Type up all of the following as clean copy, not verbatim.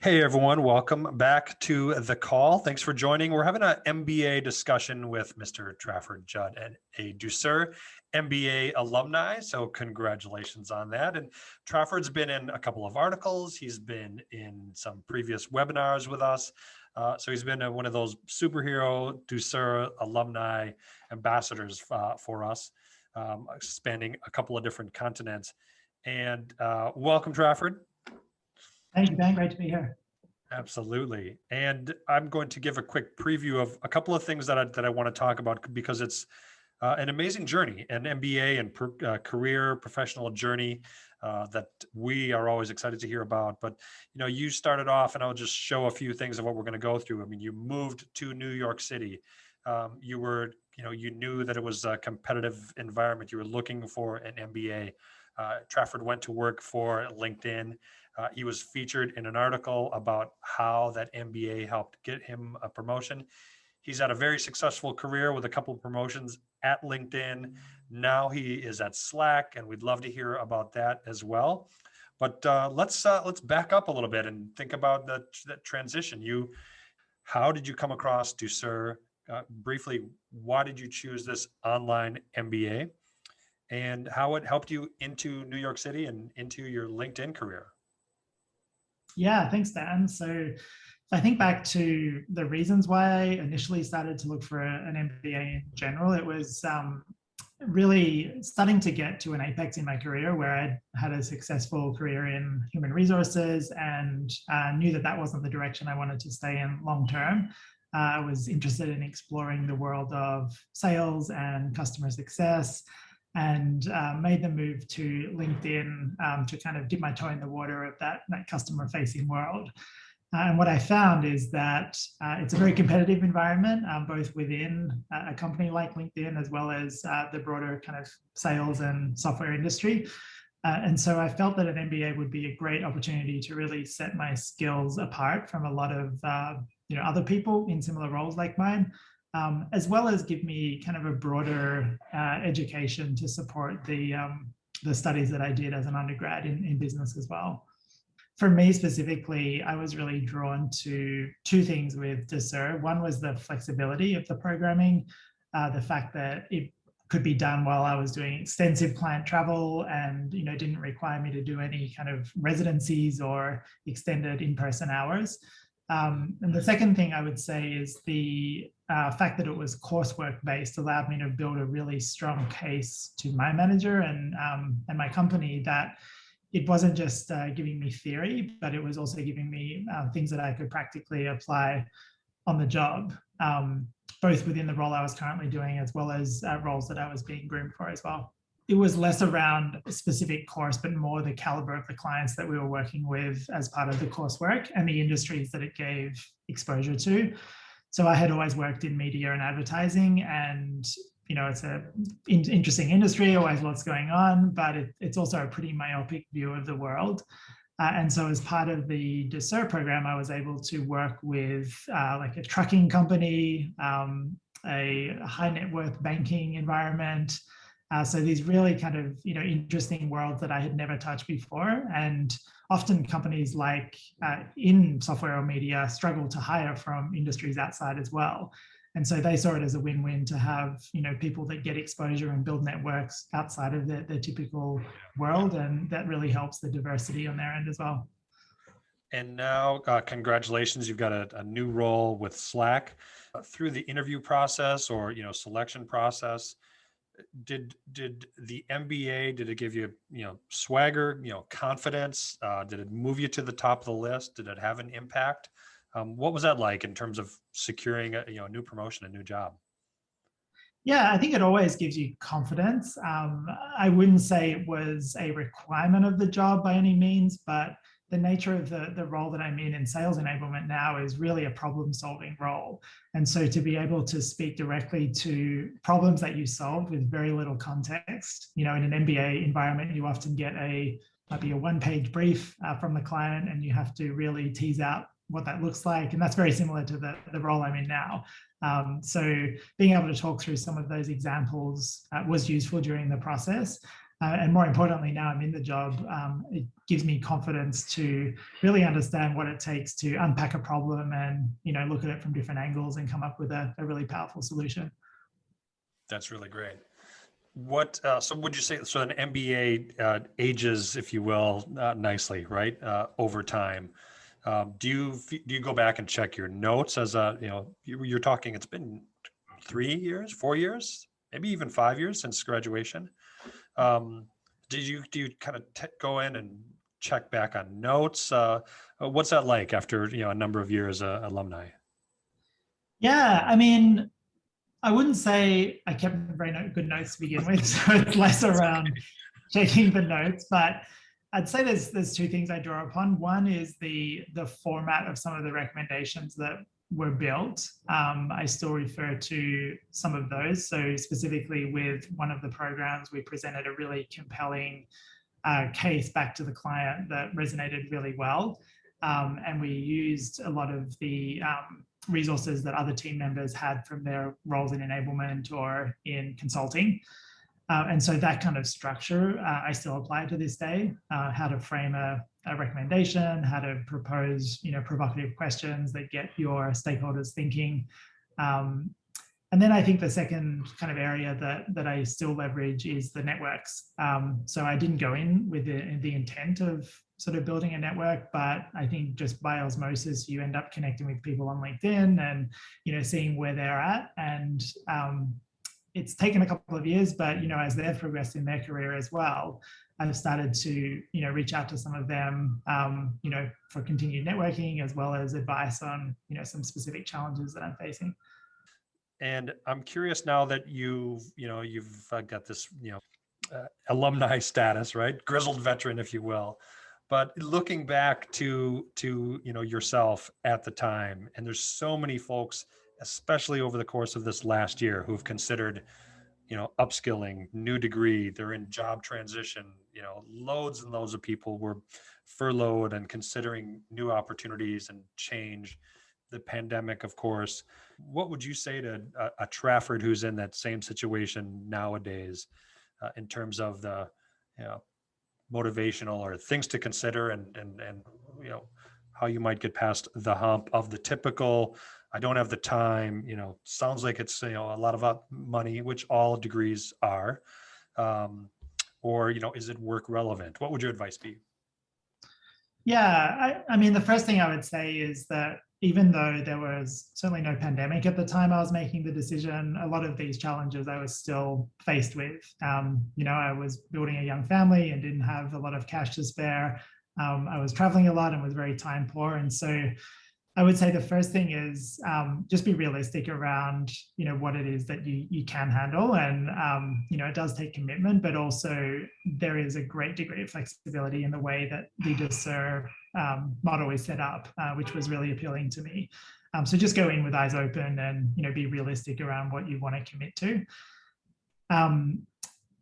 Hey everyone, welcome back to the call. Thanks for joining. We're having an MBA discussion with Mr. Trafford Judd, and a Ducere MBA alumni. So congratulations on that. And Trafford's been in a couple of articles. He's been in some previous webinars with us. So he's been one of those superhero Ducere alumni ambassadors for us, spanning a couple of different continents. And welcome, Trafford. Thank you, Ben. Great to be here. Absolutely. And I'm going to give a quick preview of a couple of things that I want to talk about because it's an amazing journey, an MBA and career professional journey that we are always excited to hear about. But, you started off, and I'll just show a few things of what we're going to go through. I mean, you moved to New York City. You knew that it was a competitive environment. You were looking for an MBA. Trafford went to work for LinkedIn. He was featured in an article about how that MBA helped get him a promotion. He's had a very successful career with a couple of promotions at LinkedIn. Now he is at Slack, and we'd love to hear about that as well. But let's back up a little bit and think about that transition. How did you come across Ducere? Briefly, why did you choose this online MBA? And how it helped you into New York City and into your LinkedIn career? Yeah, thanks, Dan. So if I think back to the reasons why I initially started to look for an MBA in general, it was really starting to get to an apex in my career where I'd had a successful career in human resources and knew that that wasn't the direction I wanted to stay in long term. I was interested in exploring the world of sales and customer success, and made the move to LinkedIn to kind of dip my toe in the water of that customer-facing world. And what I found is that it's a very competitive environment, both within a company like LinkedIn as well as the broader kind of sales and software industry. And so I felt that an MBA would be a great opportunity to really set my skills apart from a lot of other people in similar roles like mine. As well as give me kind of a broader education to support the studies that I did as an undergrad in business as well. For me specifically, I was really drawn to two things with Ducere. One was the flexibility of the programming, the fact that it could be done while I was doing extensive client travel and didn't require me to do any kind of residencies or extended in-person hours. And the second thing I would say is the fact that it was coursework based allowed me to build a really strong case to my manager and my company that it wasn't just giving me theory, but it was also giving me things that I could practically apply on the job, both within the role I was currently doing as well as roles that I was being groomed for as well. It was less around a specific course, but more the caliber of the clients that we were working with as part of the coursework and the industries that it gave exposure to. So I had always worked in media and advertising, and it's an interesting industry, always lots going on, but it's also a pretty myopic view of the world. And so as part of the Ducere program, I was able to work with like a trucking company, a high net worth banking environment. So these really kind of interesting worlds that I had never touched before, and often companies like in software or media struggle to hire from industries outside as well. And so they saw it as a win-win to have people that get exposure and build networks outside of their typical world, and that really helps the diversity on their end as well. And now, congratulations, you've got a new role with Slack. Through the interview process or selection process, did the MBA, did it give you swagger, confidence? Did it move you to the top of the list? Did it have an impact? What was that like in terms of securing a new promotion, a new job? Yeah, I think it always gives you confidence. I wouldn't say it was a requirement of the job by any means, but the nature of the role that I'm in sales enablement now is really a problem-solving role. And so to be able to speak directly to problems that you solved with very little context, in an MBA environment, you often get might be a one-page brief from the client, and you have to really tease out what that looks like. And that's very similar to the role I'm in now. So being able to talk through some of those examples was useful during the process. And more importantly, now I'm in the job, it gives me confidence to really understand what it takes to unpack a problem and, look at it from different angles and come up with a really powerful solution. That's really great. So would you say, so an MBA ages, if you will, nicely, right? Over time. Do you go back and check your notes as you're talking, it's been 3 years, 4 years, maybe even 5 years since graduation. Um, do you kind of go in and check back on notes? What's that like after, a number of years alumni? Yeah, I mean, I wouldn't say I kept very good notes to begin with, so it's less around checking the notes. But I'd say there's two things I draw upon. One is the format of some of the recommendations that were built. I still refer to some of those. So specifically with one of the programs, we presented a really compelling case back to the client that resonated really well. And we used a lot of the resources that other team members had from their roles in enablement or in consulting. And so that kind of structure, I still apply to this day, how to frame a recommendation, how to propose, provocative questions that get your stakeholders thinking. And then I think the second kind of area that I still leverage is the networks. So I didn't go in with the intent of sort of building a network, but I think just by osmosis, you end up connecting with people on LinkedIn and, seeing where they're at. And it's taken a couple of years, but, as they've progressed in their career as well, I've started to, reach out to some of them, for continued networking as well as advice on, some specific challenges that I'm facing. And I'm curious now that you've got this, alumni status, right? Grizzled veteran, if you will. But looking back to yourself at the time, and there's so many folks, especially over the course of this last year, who've considered, upskilling, new degree, they're in job transition, loads and loads of people were furloughed and considering new opportunities and change. The pandemic, of course. What would you say to a Trafford who's in that same situation nowadays, in terms of the, motivational or things to consider and how you might get past the hump of the typical, I don't have the time, sounds like it's, a lot of money, which all degrees are, or, is it work relevant? What would your advice be? Yeah, I mean, the first thing I would say is that even though there was certainly no pandemic at the time I was making the decision, a lot of these challenges I was still faced with. I was building a young family and didn't have a lot of cash to spare. I was traveling a lot and was very time poor. And so I would say the first thing is just be realistic around, what it is that you can handle. And, it does take commitment, but also there is a great degree of flexibility in the way that the Ducere model is set up, which was really appealing to me. So just go in with eyes open and, be realistic around what you want to commit to.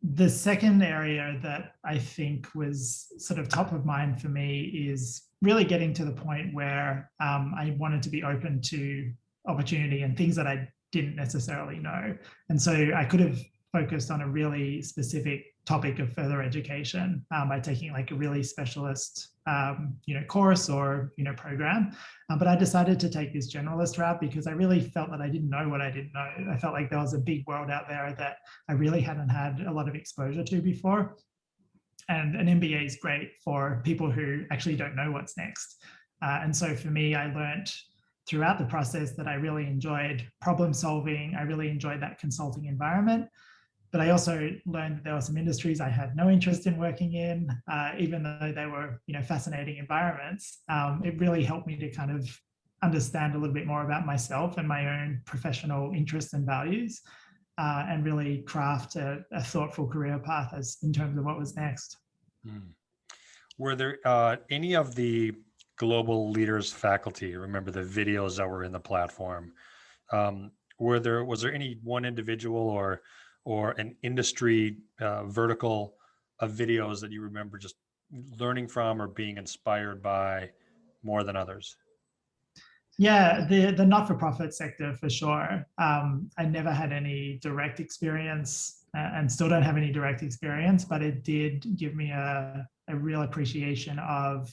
The second area that I think was sort of top of mind for me is really getting to the point where I wanted to be open to opportunity and things that I didn't necessarily know. And so I could have focused on a really specific topic of further education by taking like a really specialist, course or, program. But I decided to take this generalist route because I really felt that I didn't know what I didn't know. I felt like there was a big world out there that I really hadn't had a lot of exposure to before. And an MBA is great for people who actually don't know what's next. And so for me, I learned throughout the process that I really enjoyed problem solving. I really enjoyed that consulting environment. But I also learned that there were some industries I had no interest in working in, even though they were, fascinating environments. It really helped me to kind of understand a little bit more about myself and my own professional interests and values, and really craft a thoughtful career path as in terms of what was next. Were there any of the global leaders faculty, remember the videos that were in the platform, was there any one individual or an industry vertical of videos that you remember just learning from or being inspired by more than others? Yeah, the not-for-profit sector for sure. I never had any direct experience and still don't have any direct experience, but it did give me a real appreciation of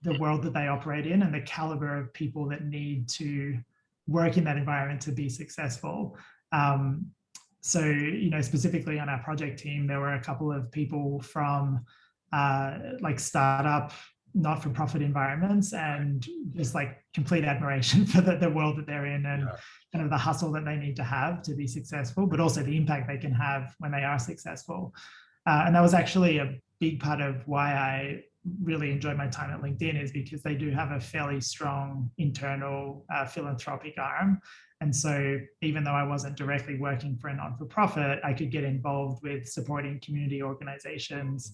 the world that they operate in and the caliber of people that need to work in that environment to be successful. So, specifically on our project team, there were a couple of people from like startup, not-for-profit environments, and just like complete admiration for the world that they're in and kind of the hustle that they need to have to be successful, but also the impact they can have when they are successful. And that was actually a big part of why I really enjoyed my time at LinkedIn, is because they do have a fairly strong internal philanthropic arm. And so even though I wasn't directly working for a non-for-profit, I could get involved with supporting community organizations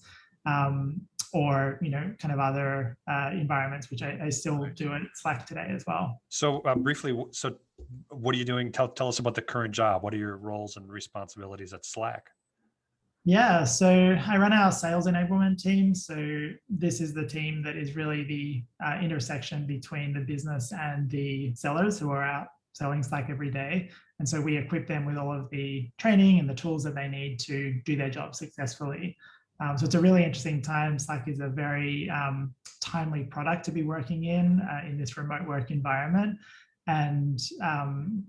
or, kind of other environments, which I still do at Slack today as well. So briefly, so what are you doing? Tell us about the current job. What are your roles and responsibilities at Slack? Yeah, so I run our sales enablement team. So this is the team that is really the intersection between the business and the sellers who are out selling Slack every day. And so we equip them with all of the training and the tools that they need to do their job successfully. So it's a really interesting time. Slack is a very timely product to be working in this remote work environment, and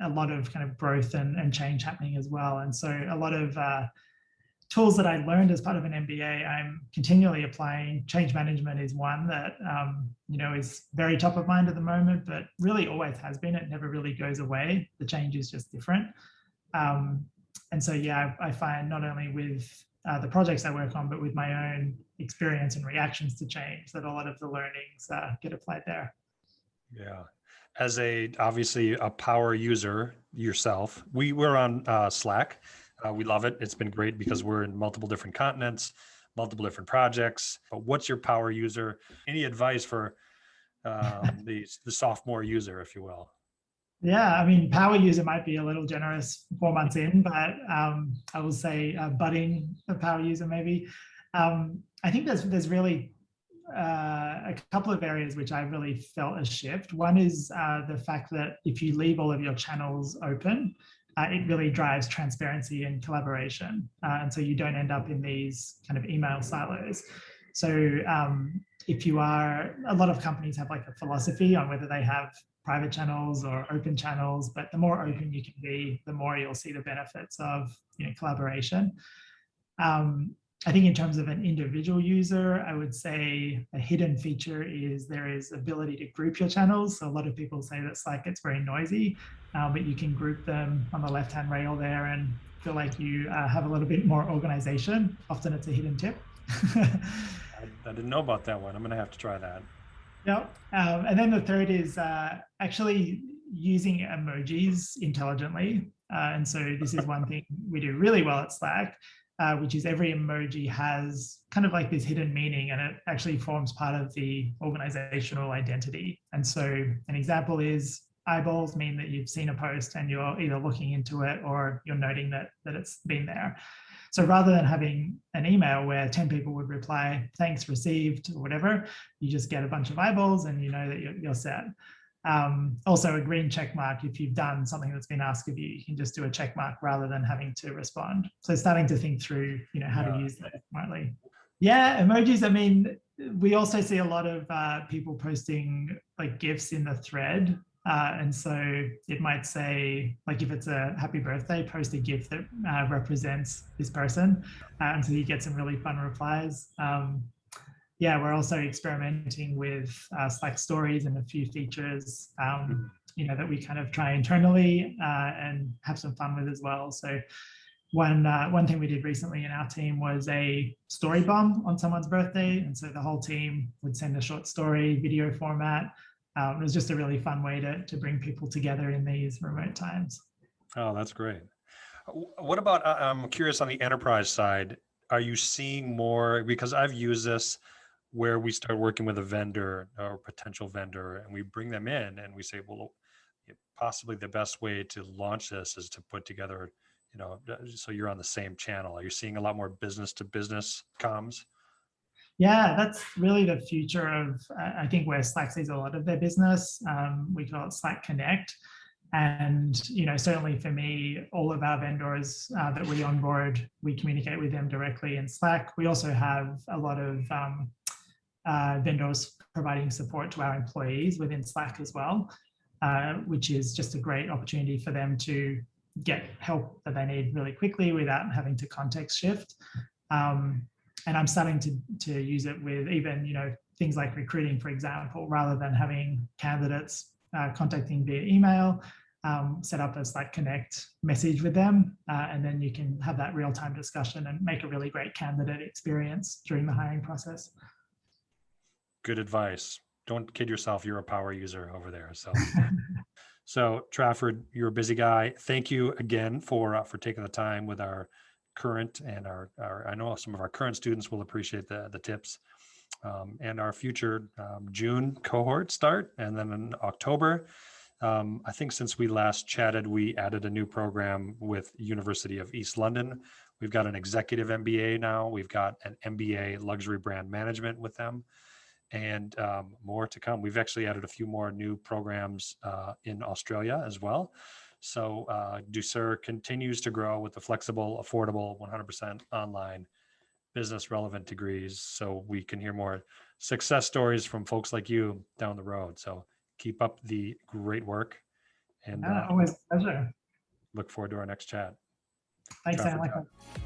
a lot of kind of growth and change happening as well. And so a lot of tools that I learned as part of an MBA, I'm continually applying. Change management is one that is very top of mind at the moment, but really always has been. It never really goes away. The change is just different. And so, yeah, I find not only with the projects I work on, but with my own experience and reactions to change, that a lot of the learnings get applied there. Yeah. As obviously a power user yourself, we're on Slack. We love it. It's been great because we're in multiple different continents, multiple different projects. But what's your power user? Any advice for the sophomore user, if you will? Yeah, I mean, power user might be a little generous 4 months in, but I will say budding a power user maybe. I think there's really a couple of areas which I really felt a shift. One is the fact that if you leave all of your channels open, it really drives transparency and collaboration. And so you don't end up in these kind of email silos. So if you are, a lot of companies have like a philosophy on whether they have private channels or open channels, but the more open you can be, the more you'll see the benefits of collaboration. I think in terms of an individual user, I would say a hidden feature is there is ability to group your channels. So a lot of people say that Slack gets very noisy, but you can group them on the left-hand rail there and feel like you have a little bit more organization. Often it's a hidden tip. I didn't know about that one. I'm going to have to try that. Yep. And then the third is actually using emojis intelligently. And so this is one thing we do really well at Slack, which is every emoji has kind of like this hidden meaning, and it actually forms part of the organizational identity. And so an example is eyeballs mean that you've seen a post and you're either looking into it or you're noting that it's been there. So rather than having an email where 10 people would reply, thanks, received, or whatever, you just get a bunch of eyeballs and you know that you're set. Also a green check mark. If you've done something that's been asked of you, you can just do a check mark rather than having to respond. So starting to think through, how to use that smartly. Yeah, emojis. I mean, we also see a lot of people posting like GIFs in the thread. And so it might say, like, if it's a happy birthday, post a GIF that represents this person. And so you get some really fun replies. Yeah, we're also experimenting with Slack stories and a few features, that we kind of try internally and have some fun with as well. So one thing we did recently in our team was a story bomb on someone's birthday. And so the whole team would send a short story, video format. It was just a really fun way to bring people together in these remote times. Oh, that's great. What about, I'm curious on the enterprise side, are you seeing more, because I've used this where we start working with a vendor or potential vendor and we bring them in and we say, well, possibly the best way to launch this is to put together, so you're on the same channel. Are you seeing a lot more business to business comms? Yeah, that's really the future of, I think, where Slack sees a lot of their business. We call it Slack Connect. And certainly for me, all of our vendors that we onboard, we communicate with them directly in Slack. We also have a lot of vendors providing support to our employees within Slack as well, which is just a great opportunity for them to get help that they need really quickly without having to context shift. And I'm starting to use it with even things like recruiting, for example, rather than having candidates contacting via email. Set up a Slack Connect message with them, and then you can have that real-time discussion and make a really great candidate experience during the hiring process. Good advice. Don't kid yourself. You're a power user over there. So Trafford, you're a busy guy. Thank you again for taking the time with our current and our I know some of our current students will appreciate the tips, and our future June cohort start, and then in October. I think since we last chatted, we added a new program with University of East London. We've got an executive MBA now. We've got an MBA luxury brand management with them, and more to come. We've actually added a few more new programs in Australia as well. So Ducere continues to grow with the flexible, affordable, 100% online business relevant degrees. So we can hear more success stories from folks like you down the road. So keep up the great work, and Always a pleasure. look forward to our next chat. Thanks, Trafford Sam. Judd.